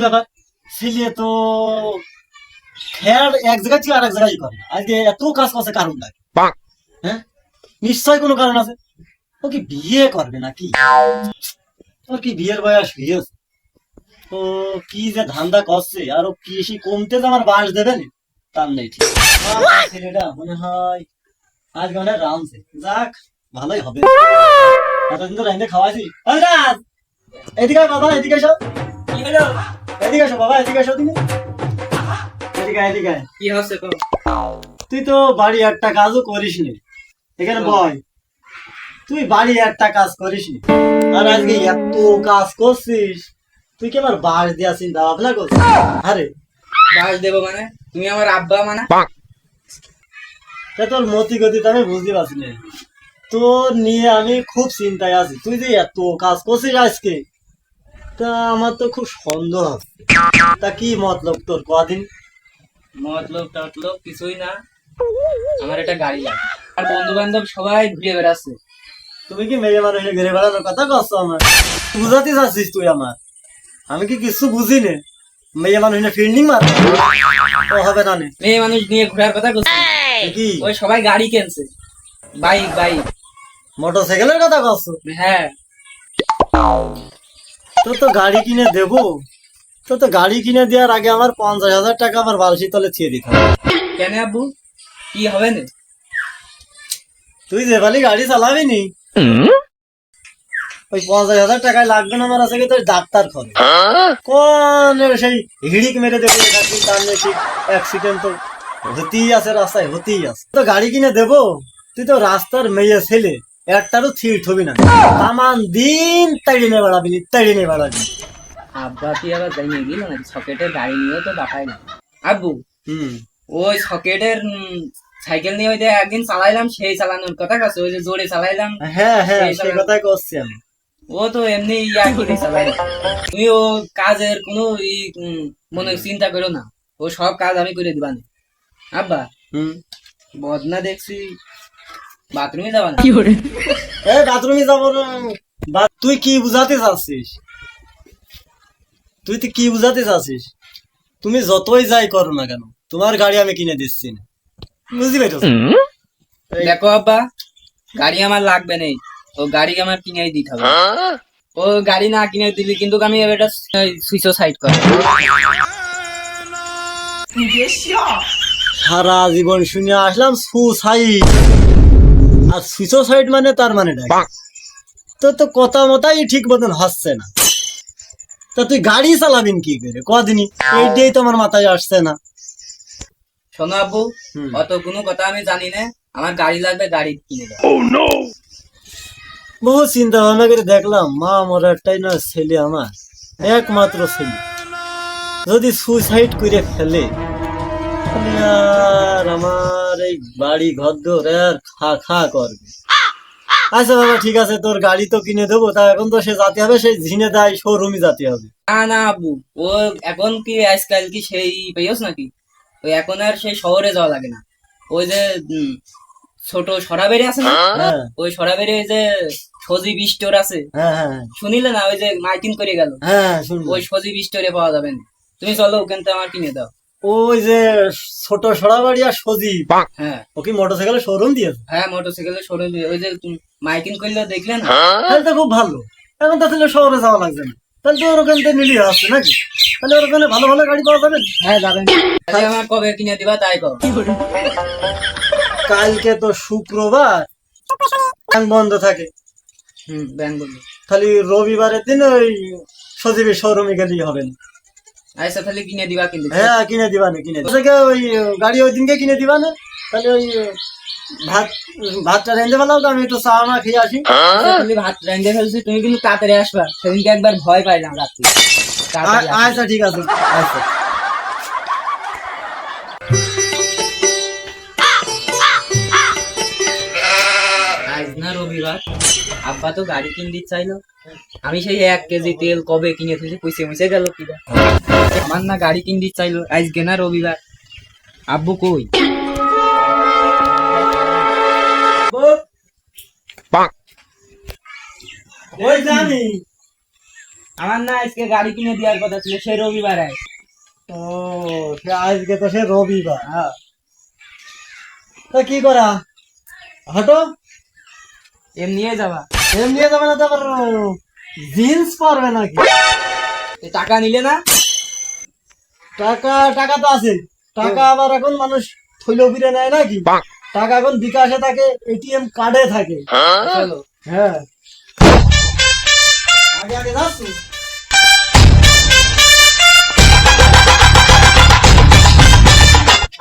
ব্যাপার? ছেলে তো খেয়ার এক জায়গায় থেকে আরেক জায়গায় করে আজকে এত কাজ করছে কারণ নাই। হ্যাঁ, নিশ্চয় কোনো কারণ আছে। ও কি বিয়ে করবে নাকি? ওর কি বিয়ের বয়স হয়েছে? ও কি যে ধান্দা করছে, আর ও কি এসে কমতে যে আমার বাস দেবে না তার নেই ঠিক। ছেলেটা মনে হয় আজকে অনেক রামছে, যাক ভালোই হবে। এতদিন তো রাইন্দে খাওয়াইছি। ওই রাজ, এদিকে আয় বাবা, এদিকে এসো। কি হলো? এদিকে এসো বাবা, এদিকে এসো তুমি। এদিকে আয়, এদিকে আয়। কি হচ্ছে তো? তুই তো বাড়ি একটা কাজও করিস নি, এখানে বয়। তুই বাড়ি একটা কাজ করিস নি, আর আজকে এত কাজ করছিস। তুই কি আমার বাস দিয়া চিন্তা ভাবনা করছিস? আরে বাস দেবো মানে? তুমি আমার আব্বা মানে? তা তোর মতি গতি তো আমি বুঝতে পারছি না। তোর নিয়ে আমি খুব চিন্তায় আছি। তুই যে এত কাজ করছিস আজকে, তা আমার তো খুব সন্দেহ আছে। তা কি মতলব তোর কদিন? মতলব টতলব কিছুই না, আমার একটা গাড়ি লাগে। আর বন্ধু বান্ধব সবাই ঘুরে বেড়াচ্ছে। তুমি কি মেয়ে মানুষের ঘুরে বেড়ানোর কথা করছো আমার? বুঝাতে চাচ্ছিস তুই আমার? আমি কি কিছু বুঝি নে? মেয়ে মানুষ না ফিল্ডিং মার ও হবে না নে। মেয়ে মানুষ নিয়ে ঘোরার কথা বলছে কি ওই সবাই গাড়ি কিনছে, বাইক বাইক। মোটর সাইকেলের কথা করছো? হ্যাঁ, তোর তো গাড়ি কিনে দেবো। তোর তো গাড়ি কিনে দেওয়ার আগে আমার 50,000 টাকা আমার বালসি তলে ছিয়ে দিতে হবে। কেন আব্বু, কি হবে না? তুই যে বালি গাড়ি চালাবি নি, ওই 50,000 টাকায় লাগবে না আমার। আছে কি তোর ডাক্তার খরচ? কোন সেই হিড়িক মেরে দেবে একদিন, তার নিয়ে ঠিক অ্যাক্সিডেন্ট তো হতেই আছে, রাস্তায় হতেই আছে। তো গাড়ি কিনে দেবো, তুই তো রাস্তার মেয়ে ছেলে, একটারও থিট হবি না। তামান দিন তাড়িয়ে নিয়ে বেড়াবি, তাড়িয়ে নিয়ে বেড়াবি। আব্বা কি আবার যাই নিয়ে গেল নাকি? সকেটের গাড়ি নিয়েও তো দেখায় না আব্বু। হুম, ওই সকেটের সাইকেল নিয়ে ওই যে একদিন চালাইলাম, সেই চালানোর কথা কাছে, ওই যে জোরে চালাইলাম। হ্যাঁ হ্যাঁ, সেই সেই চালানো। কথাই করছি আমি। ও তো এমনি ইয়া করে চালাই। তুমি ও কাজের কোনো মনে চিন্তা করো না, ও সব কাজ আমি করে দিবানি। আব্বা, হুম, বদনা দেখছি বাথরুমে যাবা না? এ বাথরুমে যাবো না। তুই কি বুঝাতে চাচ্ছিস? তুই তো কি বুঝাতে চাচ্ছিস? তুমি যতই যাই করো না কেন, তোমার গাড়ি আমি কিনে দিচ্ছি না, বুঝতে পারছো? দেখো আব্বা, গাড়ি আমার লাগবে নেই, ও গাড়ি আমার কিনে দিতে হবে। ও গাড়ি না কিনে দিলি কিন্তু আমি এটা সুইসাইড করব। সারা জীবন শুনে আসলাম সুসাইড, আর সুইসাইড মানে তার মানে তোর তো কথা মতাই ঠিক মতন হচ্ছে না। তা তুই গাড়ি চালাবিন কি করে কদিনই? এইটাই তো আমার মাথায় আসছে না। শোনো আব্বু, হুম। অত কোনো কথা আমি জানি না, আমার গাড়ি লাগবে, গাড়ি কিনে দাও। বহু চিন্তা ভাবনা করে দেখলাম, মা আমার একটাই না ছেলে, আমার একমাত্র ছেলে, যদি সুইসাইড করে ফেলে, তাহলে আর আমার এই বাড়ি ঘর দর আর খা খা করবে। আচ্ছা বাবা, ঠিক আছে, তোর গাড়ি তো কিনে দেবো। তা এখন তো সে যেতে হবে, সেই ঝিনে দেয় শোরুমে যেতে হবে। না না আব্বু, ও এখন কি আজকাল কি সেই পেয়েছ নাকি? ওই এখন আর সেই শহরে যাওয়া লাগে না। ওই যে ছোট সরাবেরি আছে না, হ্যাঁ ওই সরাবেরি যে সজীব স্টোর আছে, হ্যাঁ হ্যাঁ শুনিলে না? ওই যে মাইকিং করে গেল, হ্যাঁ, শুনবো। ওই সজীব স্টোরে পাওয়া যাবে না। তুমি চলো ওখান থেকে আমার কিনে দাও। ওই যে ছোট সরাবাড়ি আর সজীব, হ্যাঁ ও কি মোটরসাইকেলের শোরুম দিয়েছে? হ্যাঁ, মোটরসাইকেলের শোরুম, ওই যে মাইকিং করলে দেখলে না? তাহলে তো খুব ভালো। এখন তাহলে শহরে যাওয়া লাগবে না, তাহলে তো ওর ওখান থেকে নিলি আসছে নাকি? তাহলে ওর ওখানে ভালো ভালো গাড়ি পাওয়া যাবে। হ্যাঁ যাবেন। তাহলে আমার কবে কিনে দিবা তাই কও। কালকে তো শুক্রবার, ব্যাংক বন্ধ থাকে। ব্যাংক বলবো। খালি রবিবারের দিন ওই সজীবের শোরুমে গেলেই হবে না? আচ্ছা তাহলে কিনে দিবা কিন্তু। হ্যাঁ কিনে দিবা না, কিনে দিবা। ওই গাড়ি ওই দিনকে কিনে দিবা না? তাহলে ওই ভাত ভাতটা রেঁধে ফেলাও, তো আমি একটু চা মা খেয়ে আসি। তুমি ভাত রান্ধে ফেলছি, তুমি কিন্তু তাড়াতাড়ি আসবা। সেদিনকে একবার ভয় পাইলাম রাত্রি। তাড়াতাড়ি আসবা। আচ্ছা ঠিক আছে, আচ্ছা। আজ না রবিবার, আব্বা তো গাড়ি কিনতে চাইলো। আমি সেই 1 কেজি তেল কবে কিনে ফেলছি, পয়সা মুছে গেল কিনা। আমার না গাড়ি কিনতে চাইলো, আজকে না রবিবার। আব্বু কই? ওই জানি আমার না আজকে গাড়ি কিনে দেওয়ার কথা ছিল সেই রবিবার ও সে আজকে তো সে রবিবার। হ্যাঁ তা কি করা, হাঁটো। এমনি যাবা। এমনি যাবে না তো আবার জিন্স পরবে নাকি? এ টাকা নিলে না? টাকা টাকা তো আছে, টাকা আবার এখন মানুষ থইলেও ফিরে নেয় নাকি? টাকা এখন বিকাশে থাকে, এটিএম কার্ডে থাকে। চলো। হ্যাঁ, আগে আগে যাচ্ছি।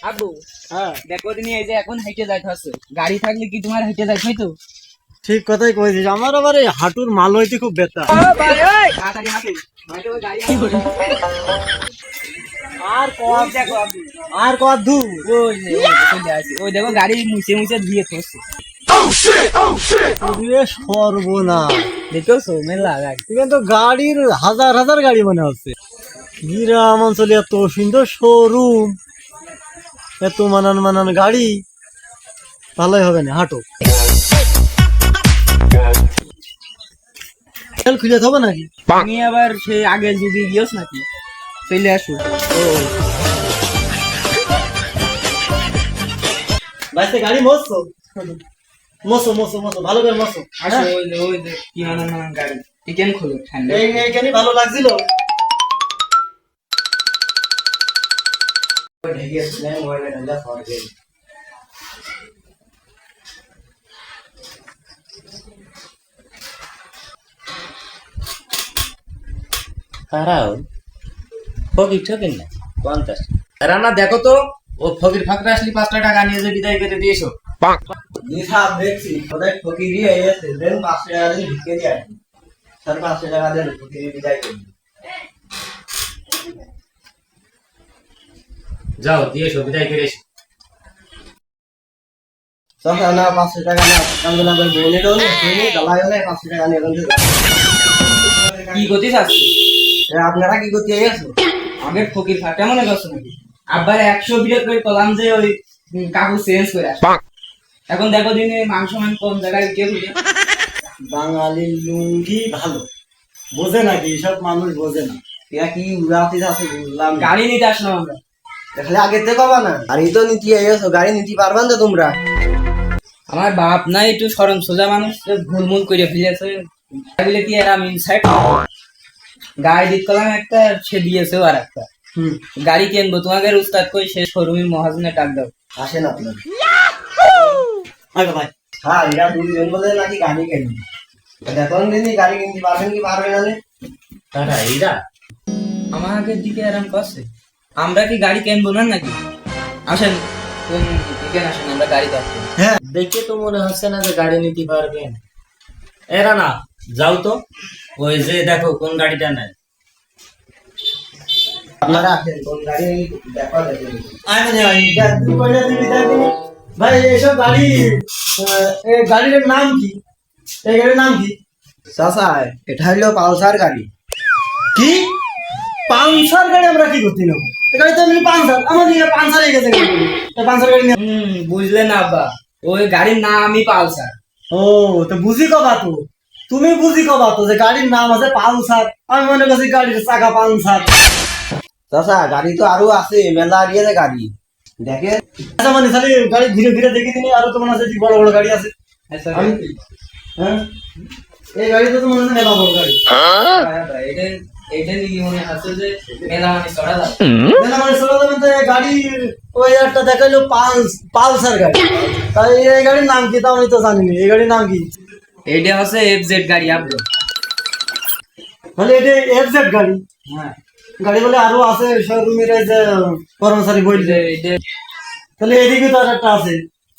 আব্বু হ্যাঁ, দেখো দিন এই যে এখন হাইটে যাইতে হচ্ছে, গাড়ি থাকলে কি তোমার হাইটে যাইতে হইতো? ঠিক কথাই কইছিস, আমার আবার এই হাঁটুর মাল হইতে খুব ব্যথা। আর কত দেখো আব্বু, আর কত দূর? ওই দেখো গাড়ি মুছে মুছে দিয়ে থচ্ছে। ওরে সর্বনাশ, দেখেছো মেলা গাড়ি। এখানে তো গাড়ির হাজার হাজার গাড়ি মনে হচ্ছে। গ্রাম অঞ্চলে এত সুন্দর শোরুম, এত মানান মানান গাড়ি, ভালোই হবে না, হাঁটো। তেল খুলে হবে নাকি? তুমি আবার সেই আগের যুগে গিয়েছ নাকি? চলে আসো। বাইতে গাড়ি মরছো, মরছো মরছো মরছো, ভালো করে মরছো। আসো ওই যে কি নানান নানান গাড়ি। টিকেন খোলো ঠান্ডা। এইখানে ভালো লাগছিল। তারাও ফকির ঠকেন না 50। রানা দেখো তো, ও ফকির ফাঁকরা আসলি 5টা টাকা নিয়ে যে বিদায় করে দিয়েছো। দেখছি ওদের ফকিরই এসে দেন 500 টাকা দিয়ে ঢুকে দিয়ে আসি, 550 টাকা দেন ফকির বিদায় করি। যাও দিয়েছো, বিদায় করে এসো। চাচা না 500 টাকা না, কামে না বোনেরও নেই, দালাইও নেই, 500 টাকা নিয়ে গেছে। কি করছিস আজকে? আপনারা কি করতে গেছো? আগের ফকির ফাঁকা মনে করছো নাকি? আব্বার 100 বিরত করে কলাম যে ওই কাপড় চেঞ্জ করে আসে। এখন দেখো দিনে মাংস মান কোন জায়গায় কে বুঝে? বাঙালির লুঙ্গি ভালো, বোঝে নাকি সব মানুষ বোঝে না। ইয়া কি উড়াতে আছে বুঝলাম। গাড়ি নিতে আসলাম আমরা। তাহলে আগে থেকে কবা না, আর এই তো নিতে এসো, গাড়ি নিতে পারবা না তোমরা? আমার বাপ নাই একটু সরম সোজা মানুষ, ভুলমুল করে ফেলেছে। বলে কি এরা ইনসাইড গাড়ি দিত কলাম একটা, সে দিয়েছে আর একটা। গাড়ি কিনবো তোমাকে উস্তাদ কই সে শোরুমের মহাজনে টাক দাও। আসেন আপনার আগে ভাই। হ্যাঁ, এরা দুজন বলে নাকি গাড়ি কিনবে। দেখুন দিনই গাড়ি কিনতে পারবেন কি পারবে না? তারা এইরা আমার আগের দিকে আরাম করছে। আমরা কি গাড়ি কিনবো না নাকি? আসেন কোন দিকে আসেন, আমরা গাড়ি দেখবো। হ্যাঁ, দেখে তো মনে হচ্ছে না যে গাড়ি নিতে পারবেন। এ রানা যাও তো, ওই যে দেখো কোন গাড়িটা নেয়। আপনারা আসেন, কোন গাড়ি দেখা দেখেন। আয় মানে ভাই, তুই কইলা দিবি দেখি ভাই, এসব গাড়ি এই গাড়ির নাম কি? এই গাড়ির নাম কি? চাচা, এটা হলো পালসার গাড়ি। কি পালসার গাড়ি? আমরা কি করতে নেবো? এই গাড়ি তো এমনি পালসার, আমাদের পালসার হয়ে গেছে। পালসার গাড়ি নিয়ে বুঝলে না আব্বা, ওই গাড়ির নামই পালসার। ও তো বুঝি কবা তো, তুমি বুঝি কবা তো যে গাড়ির নাম আছে পালসার, আমি মনে করছি গাড়ির চাকা পালসার। চাচা, গাড়ি তো আরো আছে, মেলা আরিয়াতে গাড়ি দেখে। আচ্ছা মানে খালি গাড়ি ঘুরে ঘুরে দেখে দিনি, আরো তো মনে আছে বড় বড় গাড়ি আছে। আমি হ্যাঁ, এই গাড়ি তো মনে হচ্ছে মেলা বড় গাড়ি। এটা এটা নিয়ে মনে হচ্ছে যে মেলা মানে চড়া যাবে। মেলা মানে চলে যাবেন তো, এই গাড়ি ওই একটা দেখাইলো পালসার গাড়ি। তাই এই গাড়ির নাম কি তা আমি তো জানি না, এই গাড়ির নাম কি? এটা হচ্ছে এফজেড গাড়ি আব্বু। মানে এটা এফজেড গাড়ি? হ্যাঁ, গাড়ি বলে আরো আছে শোরুমের এই যে কর্মচারী বলছে। এটা তাহলে এদিকে তো আর একটা আছে,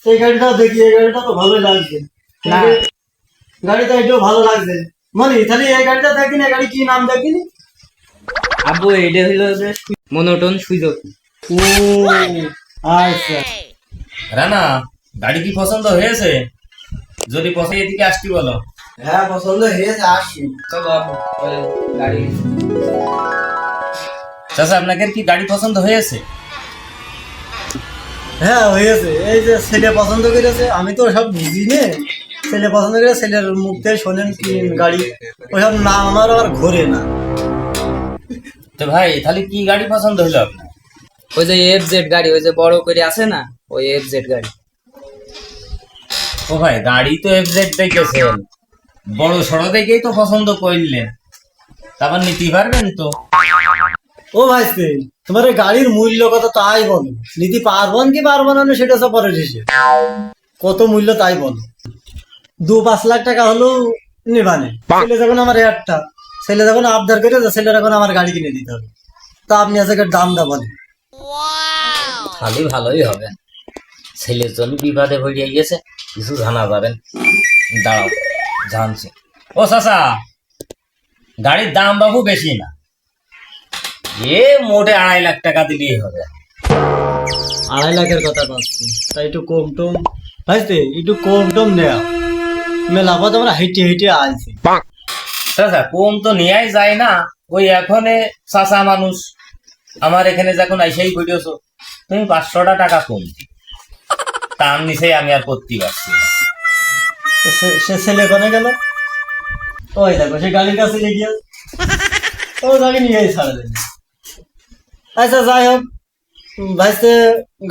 এই গাড়িটা দেখি, এই গাড়িটা তো ভালোই লাগছে। না। গাড়িটা এটাও ভালো লাগছে মনি, তাহলে এই গাড়িটা দেখিনি, এই গাড়ি কি নাম দেখিনি? আব্বু এটা হইলো যে মনোটন সুইজুকি। ও আচ্ছা, রানা গাড়ি কি পছন্দ হয়েছে? যদি পছন্দ এদিকে আসতি বলো। হ্যাঁ পছন্দ হয়েছে, আসছি। চলো আব্বু ওই গাড়ি। চাচা আপনাদের কি গাড়ি পছন্দ হয়েছে? হ্যাঁ হয়েছে, এই যে ছেলে পছন্দ করেছে, আমি তো সব বুঝি নে। ছেলে পছন্দ করে ছেলের মুখ থেকে শোনেন কি গাড়ি, ওইসব নাম আমার আবার ঘোরে না। তো ভাই তাহলে কি গাড়ি পছন্দ হলো আপনার? ওই যে FZ গাড়ি, ওই যে বড় করে আছে না, ওই FZ গাড়ি। ও ভাই গাড়ি তো এফজেড দেখেছেন, বড় সড়ো দেখেই তো পছন্দ করলেন, তারপর নিতে পারবেন তো? ও ভাই তোমার এই গাড়ির মূল্য কত তাই বলো, নিতে পারবন কি পারবো না সেটা সব পরে হিসেব। কত মূল্য তাই বলো। 2-5 লাখ টাকা হলেও নেবানে। ছেলে যখন আমার একটা, ছেলে যখন আবদার করে ছেলের এখন আমার গাড়ি কিনে দিতে হবে, তা আপনি আজকে দামটা বলেন। খালি ভালোই হবে, ছেলের জন্য বিবাদে ভরিয়ে গিয়েছে, কিছু জানা যাবেন। দাঁড়াও জানছি। ও চাচা, গাড়ির দাম বাবু বেশি না, মোটে 2.5 লাখ টাকা দিলেই হবে। 2.5 লাখের কথা পাচ্ছি, তাই একটু কম টম ভাইতে, একটু কম টম দেয়া। মেলাপথ আমরা হেঁটে হেঁটে আইছি। চাচা কম তো নেওয়াই যায় না, ওই এখন চাচা মানুষ আমার এখানে যখন আইসাই করিয়েছো, তুমি 500 টাকা কম দিও। তার নিচে আমি আর করতে পারছি না। সে ছেলে কোনে গেল? ওই দেখো সে গাড়ির কাছে গিয়ে ও গাড়ি নিয়ে ছাড়া দেবে। আচ্ছা যাই হোক, ভাইতে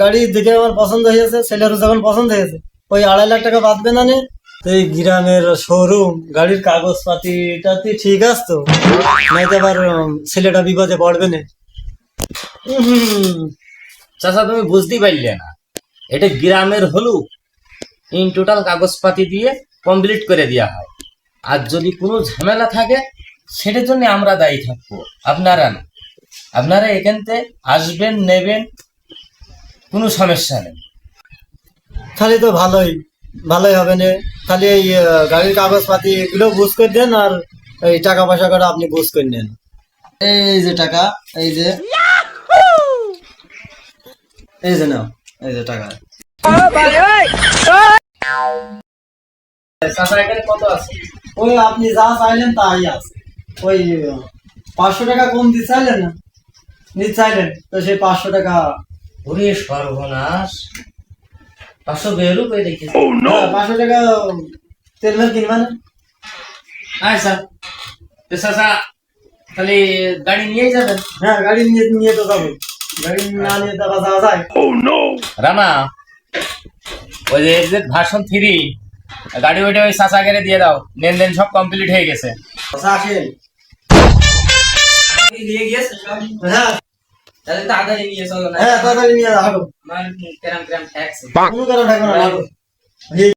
গাড়ি দেখে আমার পছন্দ হয়েছে, ছেলেরও যখন পছন্দ হয়েছে, ওই 2.5 লাখ টাকা বাঁধবে না নে। এই গ্রামের শোরুম, গাড়ির কাগজপাতিটা ঠিক আছে তো, নয়তো আবার ছেলেটা বিপদে পড়বে না। চাচা তুমি বুঝতেই পারলে না, এটা গ্রামের হলু, ইন টোটাল কাগজপাতি দিয়ে কমপ্লিট করে দেওয়া হয়। আর যদি কোনো ঝামেলা থাকে সেটার জন্য আমরা দায়ী থাকবো, আপনারা না। আপনারা এখান থেকে আসবেন, নেবেন, কোনো সমস্যা নেই। তাহলে তো ভালোই ভালোই হবে না। তাহলে এই গাড়ির কাগজপাতি এগুলো বুঝ করে দেন, আর এই টাকা পয়সা করে আপনি বুঝ করে নেন। এই যে টাকা, এই যে নাও, এই যে টাকা। চাচা এখানে কত আছে? ওই আপনি যা চাইলেন তাই আছে। ওই 500 টাকা কম দিতে চাইলেন না, নিতে চাইলেন তো সেই 500 টাকা। ওরে সর্বনাশ, 500 বেরু করে দেখেছি। 500 টাকা তেল মেল কিনবা না? আচ্ছা তো চাচা তাহলে গাড়ি নিয়েই যাবেন? হ্যাঁ গাড়ি নিয়ে নিয়ে তো যাবে, গাড়ি না নিয়ে তো আবার যাওয়া যায়। রানা, ওই যে এক্সাক্ট ভার্সন 3 গাড়ি ওইটা ওই চাচা গেলে দিয়ে দাও, লেনদেন সব কমপ্লিট হয়ে গেছে। আচ্ছা আসেন। নিয়ে গিয়েছে সব? হ্যাঁ তাহলে তাড়াতাড়ি নিয়ে চলো না, হ্যাঁ তাড়াতাড়ি নিয়ে হাঁটো, আমার কেরাম কেরাম ট্যাক্স। কোনো কারণ থাকবে না, হাঁটো।